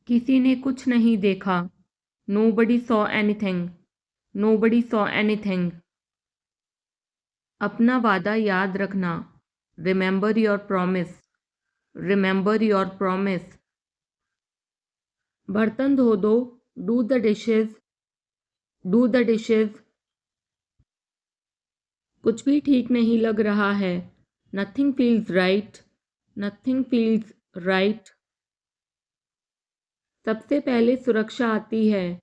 किसी ने कुछ नहीं देखा। Nobody saw anything. Nobody saw anything. अपना वादा याद रखना। Remember your promise. Remember your promise. बर्तन धो दो। Do the dishes. Do the dishes. कुछ भी ठीक नहीं लग रहा है। Nothing feels right. Nothing feels right. सबसे पहले सुरक्षा आती है।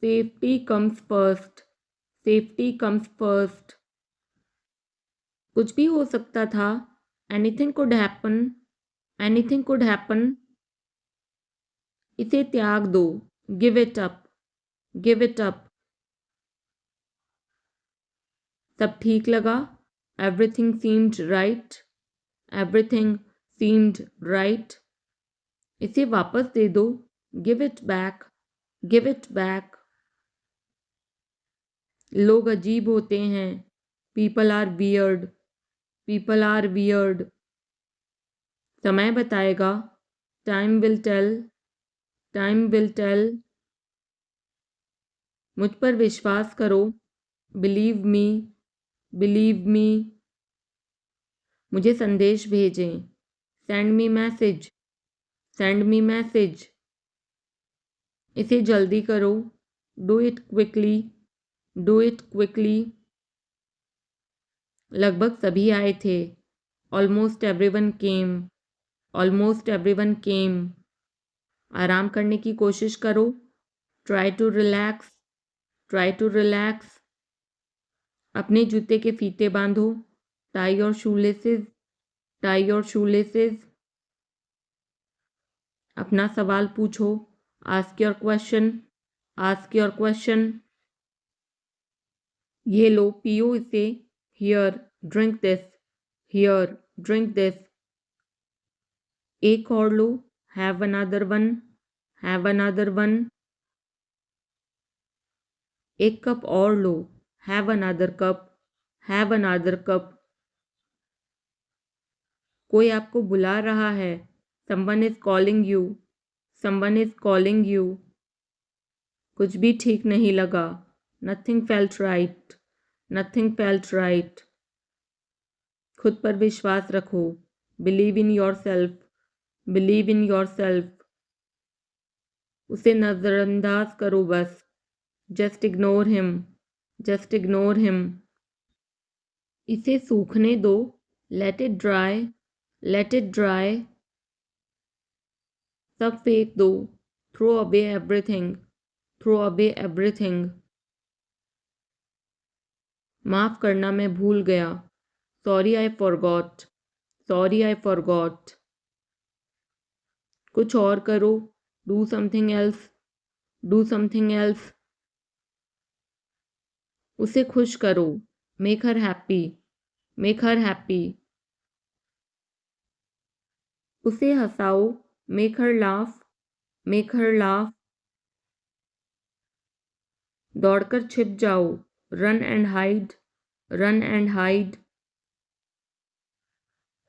Safety comes first. Safety comes first. कुछ भी हो सकता था। Anything could happen. Anything could happen. इसे त्याग दो। Give it up. Give it up. सब ठीक लगा। Everything seemed right. Everything seemed right. इसे वापस दे दो। Give it back. Give it back. लोग अजीब होते हैं। People are weird. People are weird. समय बताएगा। Time will tell. Time will tell. मुझ पर विश्वास करो। Believe me. Believe me. मुझे संदेश भेजें। Send me message. Send me message. इसे जल्दी करो। Do it quickly. Do it quickly. लगभग सभी आए थे। Almost everyone came. Almost everyone came. आराम करने की कोशिश करो। Try to relax. Try to relax. अपने जूते के फीते बांधो। Tie your shoelaces. Tie your shoelaces. अपना सवाल पूछो। Ask your question. Ask your question. ये लो, पियो इसे। Here, drink this. Here, drink this. एक और लो। Have another one. Have another one. एक कप और लो। Have another cup. Have another cup. कोई आपको बुला रहा है। Someone is calling you. Someone is calling you. कुछ भी ठीक नहीं लगा। Nothing felt right. Nothing felt right. खुद पर विश्वास रखो। Believe in yourself. Believe in yourself. उसे नज़रअंदाज करो बस। Just ignore him. Just ignore him. इसे सूखने दो। Let it dry. Let it dry. सब फेंक दो। Throw away everything. Throw away everything. माफ़ करना, मैं भूल गया। Sorry, I forgot. Sorry, I forgot. कुछ और करो। Do something else. Do something else. उसे खुश करो। Make her happy. Make her happy. उसे हंसाओ। Make her laugh. Make her laugh. दौड़कर छिप जाओ। Run and hide. Run and hide.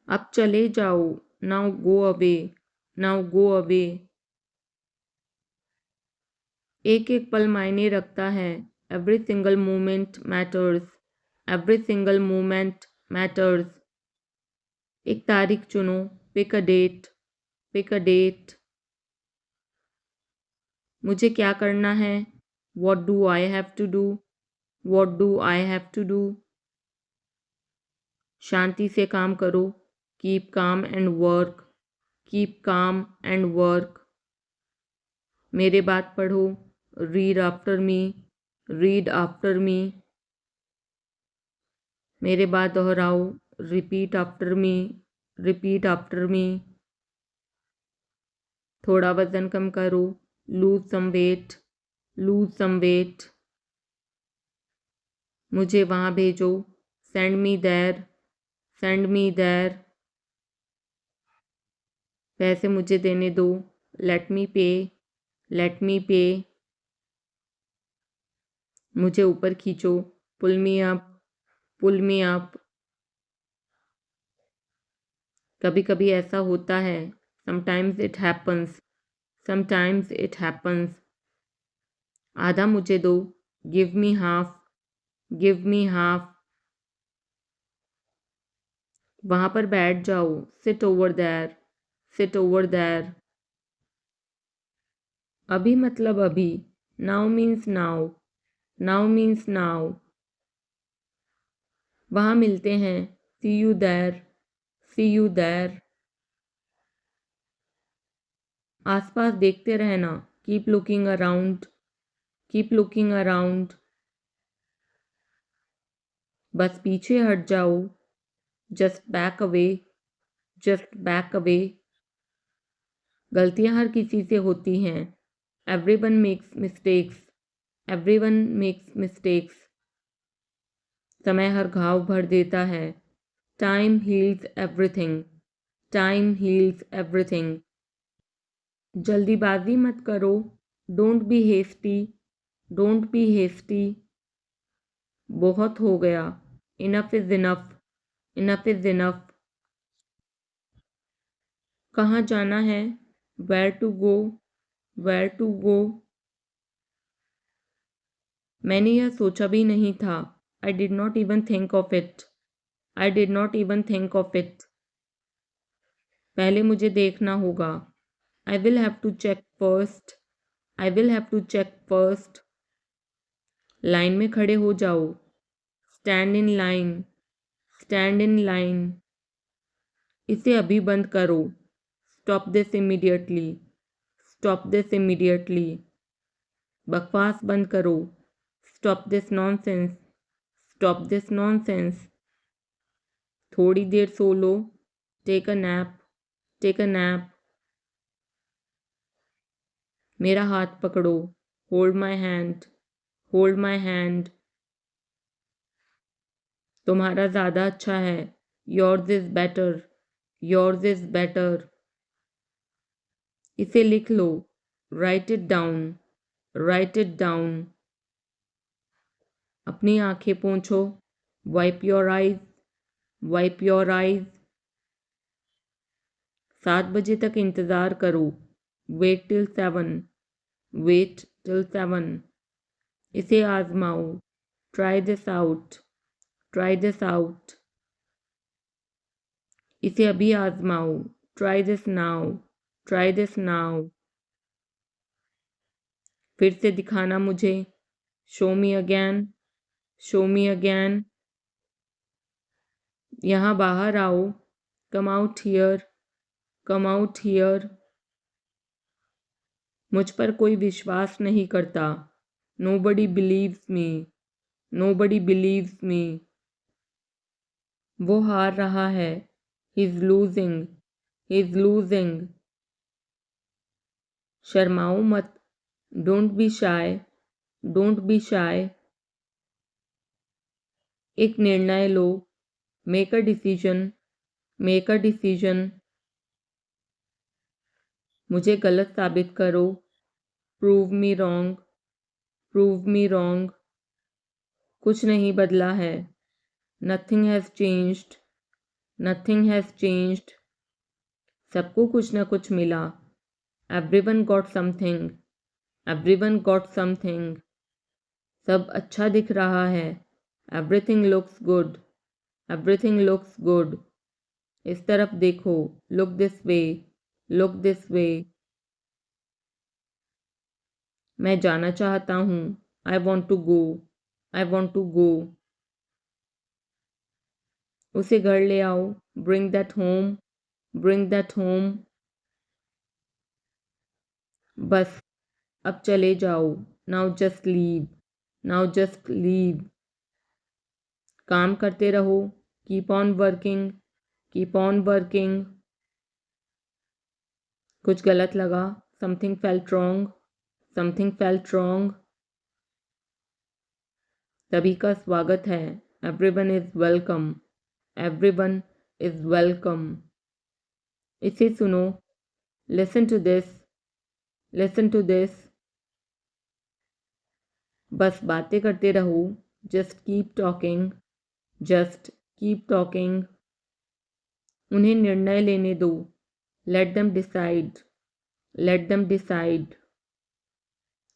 अब चले जाओ। Now go away. Now go away. एक एक पल मायने रखता है। Every single moment matters. Every single moment matters. एक तारीख चुनो। Pick a date. Pick a date. मुझे क्या करना है। What do I have to do? What do I have to do? शांति से काम करो। Keep calm and work. Keep calm and work. मेरे बात पढ़ो। Read after me. Read after me. मेरे बात दोहराओ। Repeat after me. Repeat after me. थोड़ा वजन कम करो। Lose some weight. Lose some weight. मुझे वहाँ भेजो। Send me there. Send me there. पैसे मुझे देने दो। Let me pay. Let me pay. मुझे ऊपर खींचो। Pull me up. Pull me up. कभी कभी ऐसा होता है। Sometimes it happens. Sometimes it happens. आधा मुझे दो. Give me half. Give me half. वहाँ पर बैठ जाओ. Sit over there. Sit over there. अभी मतलब अभी. Now means now. Now means now. वहाँ मिलते हैं. See you there. See you there. आसपास देखते रहना. Keep looking around. Keep looking around. बस पीछे हट जाओ. Just back away. Just back away. गलतियां हर किसी से होती हैं. Everyone makes mistakes. Everyone makes mistakes. समय हर घाव भर देता है. Time heals everything. Time heals everything. जल्दीबाजी मत करो. Don't be hasty. Don't be hasty. बहुत हो गया. Enough is enough. Enough is enough. कहाँ जाना है? Where to go? Where to go? मैंने यह सोचा भी नहीं था. I did not even think of it. I did not even think of it. पहले मुझे देखना होगा. I will have to check first. I will have to check first. Line में खड़े हो जाओ. Stand in line. Stand in line. इसे अभी बंद करो. Stop this immediately. Stop this immediately. बकवास बंद करो. Stop this nonsense. Stop this nonsense. थोड़ी देर सो लो. Take a nap. Take a nap. मेरा हाथ पकड़ो. Hold my hand. Hold my hand. तुम्हारा ज़्यादा अच्छा है. Yours is better. Yours is better. इसे लिख लो. Write it down. Write it down. अपनी आंखें पोंछो. Wipe your eyes. Wipe your eyes. 7 बजे तक इंतज़ार करो. Wait till 7. Wait till 7. इसे आजमाओ. Try this out. Try this out. इसे अभी आजमाओ. Try this now. Try this now. फिर से दिखाना मुझे. Show me again. Show me again. यहाँ बाहर आओ. Come out here. Come out here. मुझ पर कोई विश्वास नहीं करता. Nobody believes me. Nobody believes me. वो हार रहा है. He's losing. He's losing. शर्माओ मत. Don't be shy. Don't be shy. एक निर्णय लो. Make a decision. Make a decision. मुझे गलत साबित करो. Prove me wrong. Prove me wrong. कुछ नहीं बदला है. Nothing has changed. Nothing has changed. सबको कुछ न कुछ मिला. Everyone got something. Everyone got something. सब अच्छा दिख रहा है. Everything looks good. Everything looks good. इस तरफ देखो. Look this way. Look this way. मैं जाना चाहता हूँ. I want to go. I want to go. उसे घर ले आओ. Bring that home. Bring that home. बस अब चले जाओ. Now just leave. Now just leave. काम करते रहो. Keep on working. Keep on working. कुछ गलत लगा. Something felt wrong. Something felt wrong. सभी का स्वागत है. Everyone is welcome. Everyone is welcome. इसे सुनो. Listen to this. Listen to this. बस बातें करते रहो. Just keep talking. Just keep talking. उन्हें निर्णय लेने दो. Let them decide. Let them decide.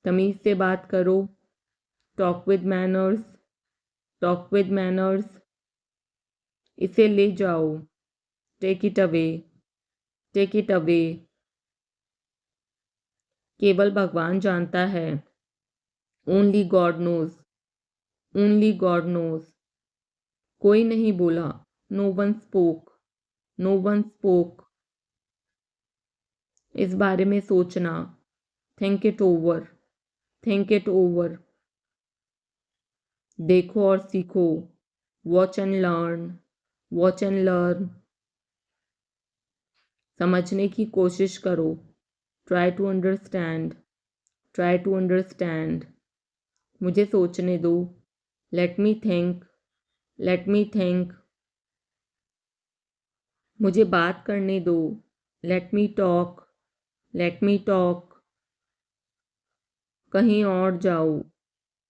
तमीज़ से बात करो, talk with manners, talk with manners. इसे ले जाओ, take it away, take it away. केवल भगवान जानता है, only God knows, only God knows. कोई नहीं बोला, no one spoke, no one spoke. इस बारे में सोचना, think it over, think it over. देखो और सीखो, watch and learn, watch and learn. समझने की कोशिश करो, try to understand, try to understand. मुझे सोचने दो, let me think, let me think. मुझे बात करने दो, let me talk, let me talk. कहीं और जाओ,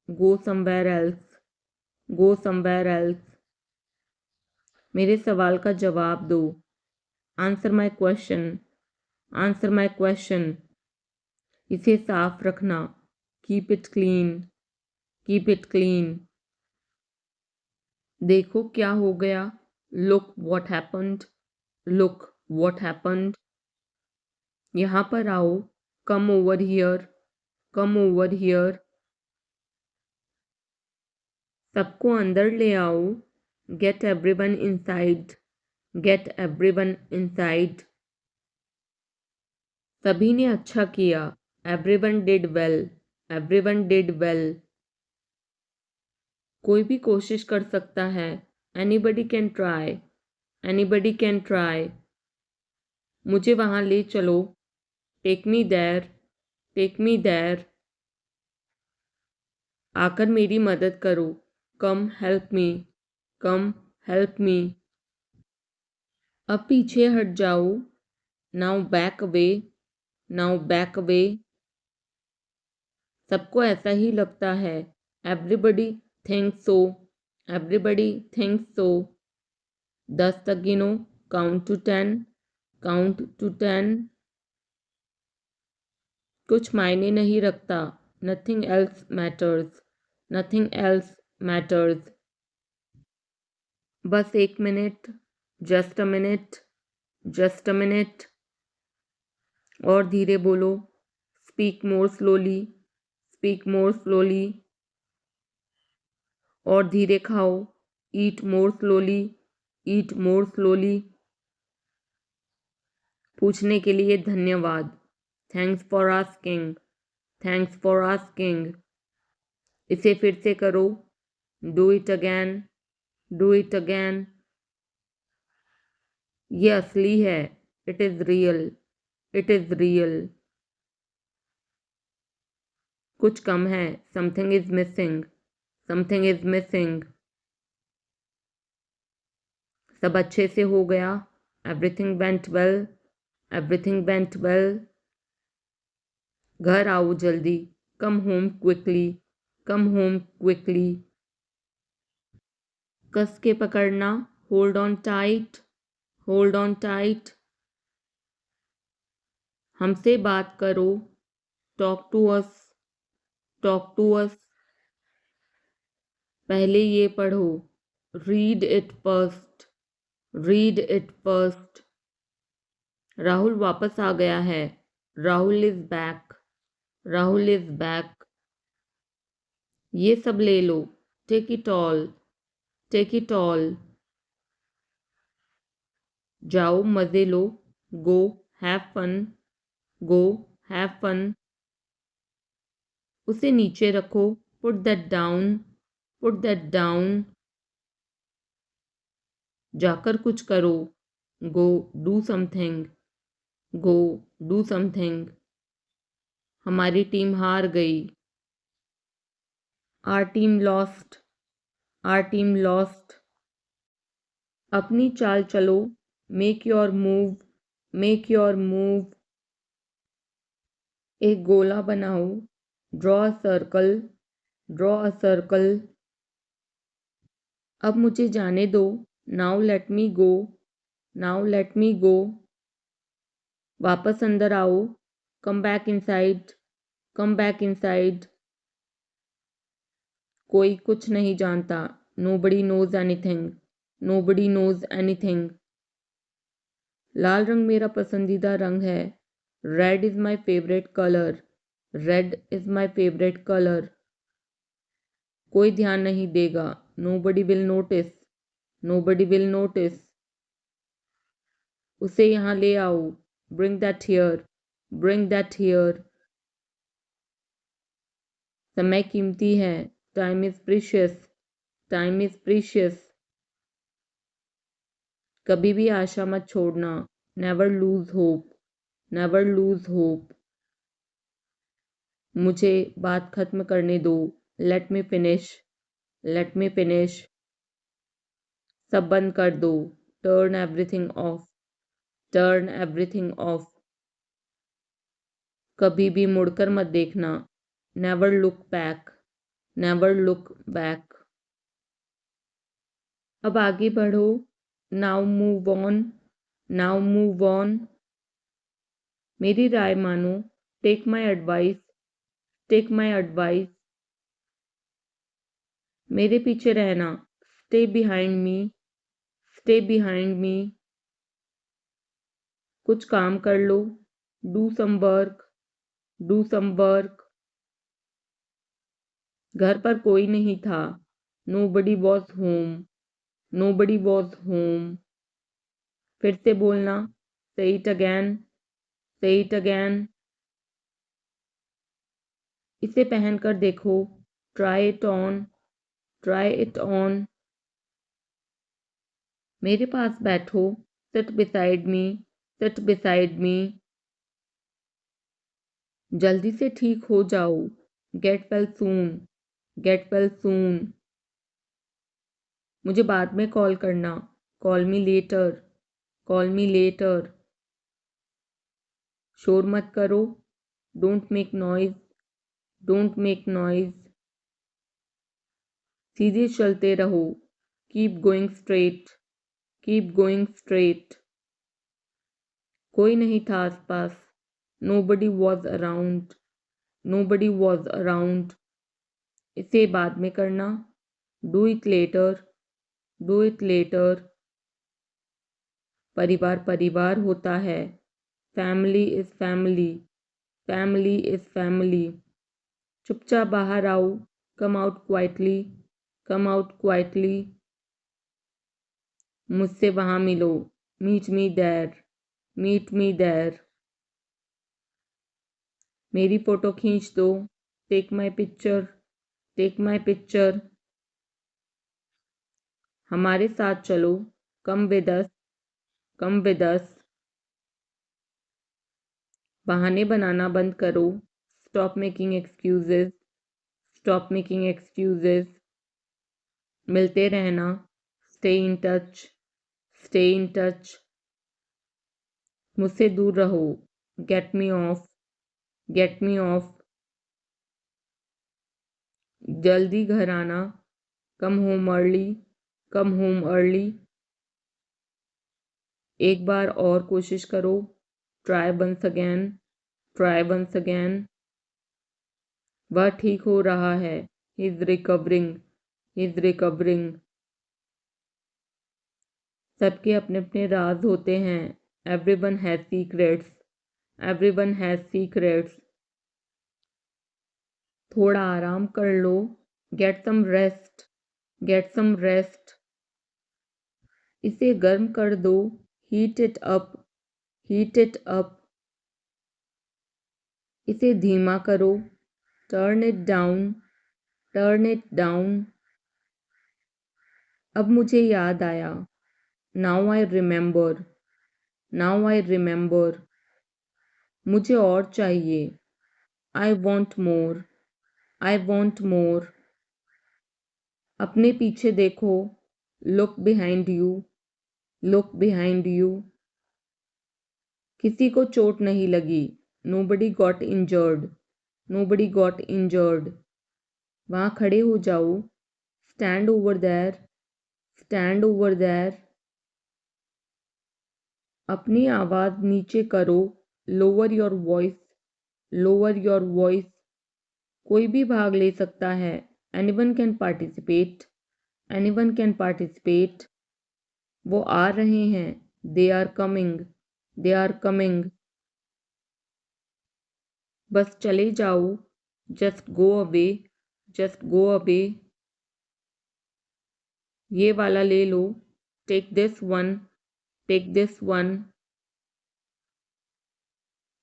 go somewhere else, go somewhere else. मेरे सवाल का जवाब दो, answer my question, answer my question. इसे साफ रखना, keep it clean, keep it clean. देखो क्या हो गया, look what happened, look what happened. यहाँ पर आओ, come over here, come over here. सबको अंदर ले आओ, get everyone inside, get everyone inside. सभी ने अच्छा किया, everyone did well, everyone did well. कोई भी कोशिश कर सकता है, anybody can try, anybody can try. मुझे वहाँ ले चलो, take me there, take me there. आकर मेरी मदद करो, कम हेल्प मी, कम हेल्प मी। अब पीछे हट जाओ, now back away, now back away. सबको ऐसा ही लगता है, एवरीबडी थिंक्स सो, एवरीबडी थिंक्स सो। 10 तक गिनो, काउंट टू 10, काउंट टू 10। कुछ मायने नहीं रखता, nothing else matters, nothing else matters. बस 1 minute, just a minute, just a minute. और धीरे बोलो, speak more slowly, speak more slowly. और धीरे खाओ, ईट मोर स्लोली, ईट मोर स्लोली। पूछने के लिए धन्यवाद, thanks for asking, thanks for asking. इसे फिर से करो, do it again, do it again. ये असली है, it is real, it is real. कुछ कम है, something is missing, something is missing. सब अच्छे से हो गया, everything went well, everything went well. घर आओ जल्दी, come home quickly, come home quickly. कस के पकड़ना, hold on tight, hold on tight. हमसे बात करो, talk to us, talk to us. पहले ये पढ़ो, read it first, read it first. Rahul वापस आ गया है, Rahul is back, Rahul is back. ये सब ले लो, take it all, take it all. जाओ मज़े लो, go have fun, go have fun. उसे नीचे रखो, put that down, put that down. जाकर कुछ करो, go do something, go do something. हमारी टीम हार गई, our team lost, are team lost. अपनी चाल चलो, make your move, make your move. एक गोला बनाओ, draw a circle, draw a circle. अब मुझे जाने दो, now let me go, now let me go. वापस अंदर आओ, come back inside, come back inside. कोई कुछ नहीं जानता, nobody knows anything, nobody knows anything. लाल रंग मेरा पसंदीदा रंग है, red is my favourite colour, red is my favourite colour. कोई ध्यान नहीं देगा, nobody will notice, nobody will notice. उसे यहाँ ले आओ, bring that here, bring that here. समय कीमती है, time is precious, time is precious. कभी भी आशा मत छोड़ना, never lose hope, never lose hope. मुझे बात खत्म करने दो, let me finish, let me finish. सब बंद कर दो, turn everything of, turn everything of. कभी भी मुड़कर मत देखना, never look back, never look back. अब आगे बढ़ो, now move on, now move on. मेरी राय मानो, take my advice, take my advice. मेरे पीछे रहना, stay behind me, stay behind me. कुछ काम कर लो, do some work, do some work. घर पर कोई नहीं था, nobody was home, nobody was home. फिर से बोलना, say it again, say it again. इसे पहनकर देखो, try it on, try it on. मेरे पास बैठो, seat beside me, seat beside me. जल्दी से ठीक हो जाओ, get well soon, get well soon. मुझे बाद में कॉल करना, call me later, call me later. शोर मत करो, don't make noise, don't make noise. सीधे चलते रहो, keep going straight, keep going straight. कोई नहीं था आसपास, nobody was around, nobody was around. इसे बाद में करना, do it later, do it later. परिवार परिवार होता है, family is family, family is family. चुपचाप बाहर आओ, come out quietly, come out quietly. मुझसे वहाँ मिलो, meet me there, meet me there. मेरी फ़ोटो खींच दो, take my picture, take my picture. हमारे साथ चलो, come with us, come with us. बहाने बनाना बंद करो, stop making excuses, stop making excuses. मिलते रहना, stay in touch, stay in touch. मुझसे दूर रहो, get me off, get me off. जल्दी घर आना, come home early, come home early. एक बार और कोशिश करो, try once again, try once again. वह ठीक हो रहा है, he is recovering, he is recovering. सबके अपने अपने राज होते हैं, everyone has secrets, everyone has secrets. थोड़ा आराम कर लो, get some rest, get some rest. इसे गर्म कर दो, heat it up, heat it up. इसे धीमा करो, turn it down, turn it down. अब मुझे याद आया, now I remember, now I remember. मुझे और चाहिए, I want more, I want more. अपने पीछे देखो, look behind you, look behind you. किसी को चोट नहीं लगी, nobody got injured, nobody got injured. वहाँ खड़े हो जाओ, stand over there, stand over there. अपनी आवाज़ नीचे करो, lower your voice, lower your voice. कोई भी भाग ले सकता है। Anyone can participate. Anyone can participate. वो आ रहे हैं। They are coming. They are coming. बस चले जाओ। Just go away. Just go away. ये वाला ले लो। Take this one. Take this one.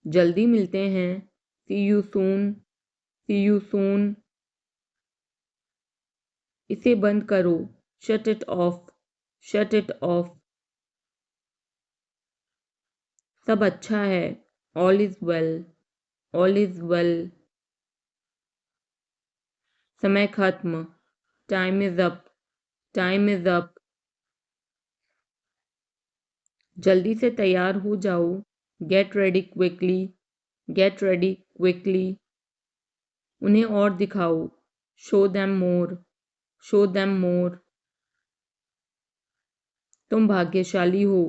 जल्दी मिलते हैं। See you soon. See you soon. इसे बंद करो। Shut it off. Shut it off. सब अच्छा है। All is well. All is well. समय खत्म। Time is up. Time is up. जल्दी से तैयार हो जाओ। Get ready quickly. Get ready quickly. उन्हें और दिखाओ। Show them more. Show them more. तुम भाग्यशाली हो।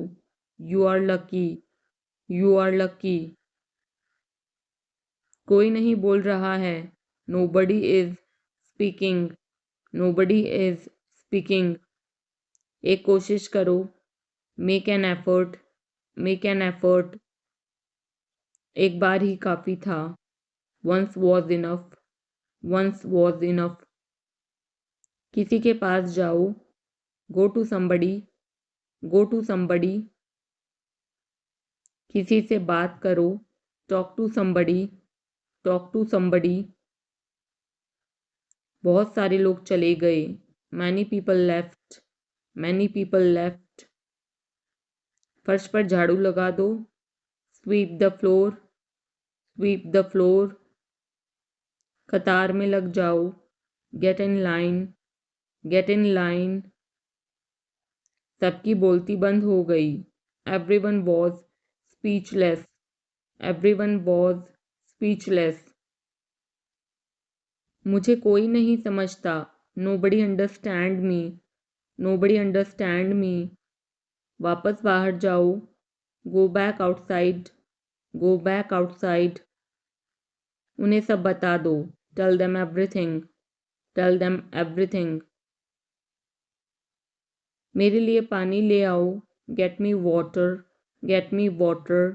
You are lucky. You are lucky. कोई नहीं बोल रहा है। Nobody is speaking. Nobody is speaking. एक कोशिश करो। Make an effort. Make an effort. एक बार ही काफ़ी था। Once was enough. Once was enough. किसी के पास जाओ। Go to somebody. Go to somebody. किसी से बात करो। Talk to somebody. Talk to somebody. बहुत सारे लोग चले गए। Many people left. Many people left. फर्श पर झाड़ू लगा दो। Sweep the floor. Sweep the floor. कतार में लग जाओ। Get in line. Get in line. सबकी बोलती बंद हो गई। Everyone was speechless. Everyone was speechless. मुझे कोई नहीं समझता। Nobody understand me. Nobody understand me. वापस बाहर जाओ। Go back outside. Go back outside. उन्हें सब बता दो। Tell them everything. Tell them everything. मेरे लिए पानी ले आओ। Get me water. Get me water.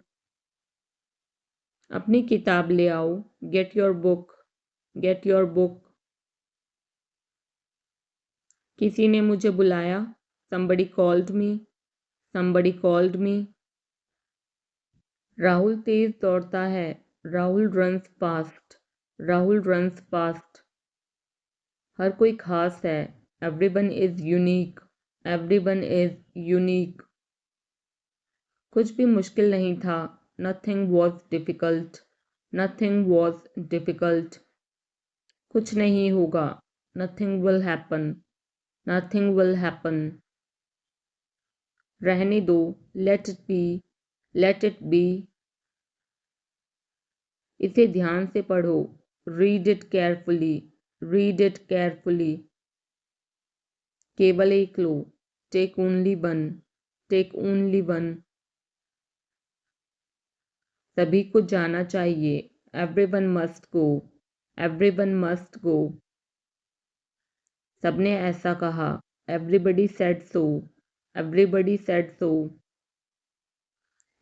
अपनी किताब ले आओ। Get your book. Get your book. किसी ने मुझे बुलाया। somebody called me। somebody called me। Rahul तेज दौड़ता है। Rahul runs fast. Rahul runs fast. हर कोई खास है। Everyone is unique. Everyone is unique. कुछ भी मुश्किल नहीं था। Nothing was difficult. Nothing was difficult. कुछ नहीं होगा। Nothing will happen. Nothing will happen. रहने दो। Let it be. Let it be. इसे ध्यान से पढ़ो। Read it carefully. Read it carefully. केवल एक लो। Take only one. Take only one. सभी को जाना चाहिए। Everyone must go. Everyone must go. सबने ऐसा कहा। Everybody said so. Everybody said so.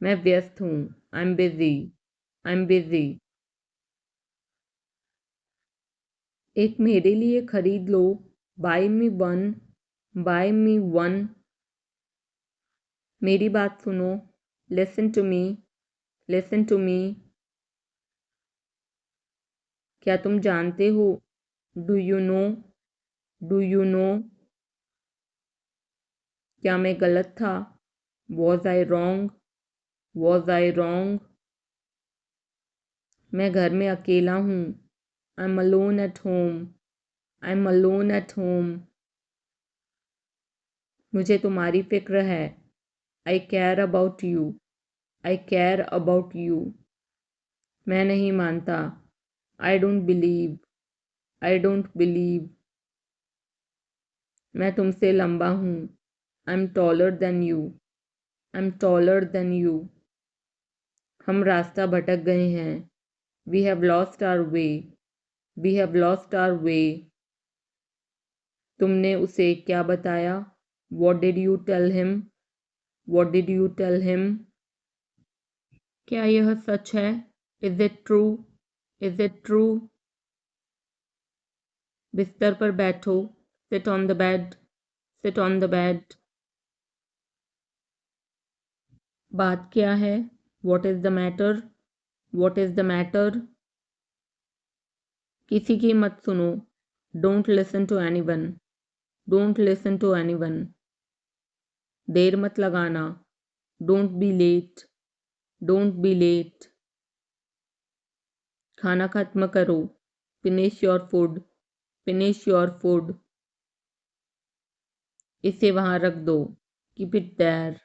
मैं व्यस्त हूँ। I am busy. I am busy. एक मेरे लिए खरीद लो। Buy me one. Buy me one. मेरी बात सुनो। Listen to me. Listen to me. क्या तुम जानते हो। Do you know. Do you know. क्या मैं गलत था। Was I wrong. Was I wrong. मैं घर में अकेला हूँ। I am alone at home. I am alone at home. मुझे तुम्हारी फिक्र है। I care about you. I care about you. मैं नहीं मानता। I don't believe. I don't believe. मैं तुमसे लंबा हूँ। I am taller than you. I am taller than you. हम रास्ता भटक गए हैं। We have lost our way. We have lost our way. तुमने उसे क्या बताया? What did you tell him? What did you tell him? क्या यह सच है? Is it true? Is it true? बिस्तर पर बैठो. Sit on the bed. Sit on the bed. बात क्या है? What is the matter? What is the matter? किसी की मत सुनो. Don't listen to anyone. Don't listen to anyone. देर मत लगाना. Don't be late. Don't be late. खाना खत्म करो. Finish your food. Finish your food. इसे वहां रख दो. Keep it there.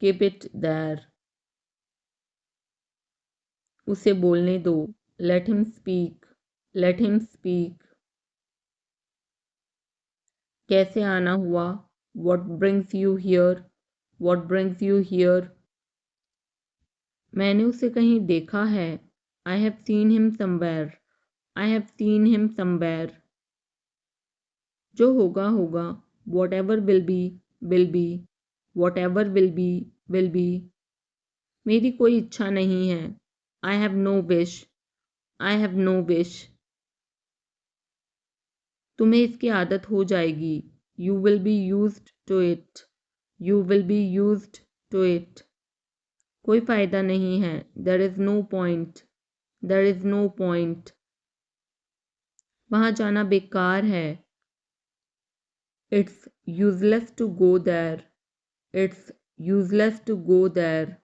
Keep it there. उसे बोलने दो. Let him speak. Let him speak. कैसे आना हुआ? What brings you here? What brings you here? मैंने उसे कहीं देखा है. I have seen him somewhere. I have seen him somewhere. जो होगा होगा. Whatever will be, will be. Whatever will be, will be. मेरी कोई इच्छा नहीं है. I have no wish. I have no wish. तुम्हें इसकी आदत हो जाएगी. You will be used to it. You will be used to it. कोई फ़ायदा नहीं है. There is no point. There is no point. वहाँ जाना बेकार है. It's useless to go there. It's useless to go there.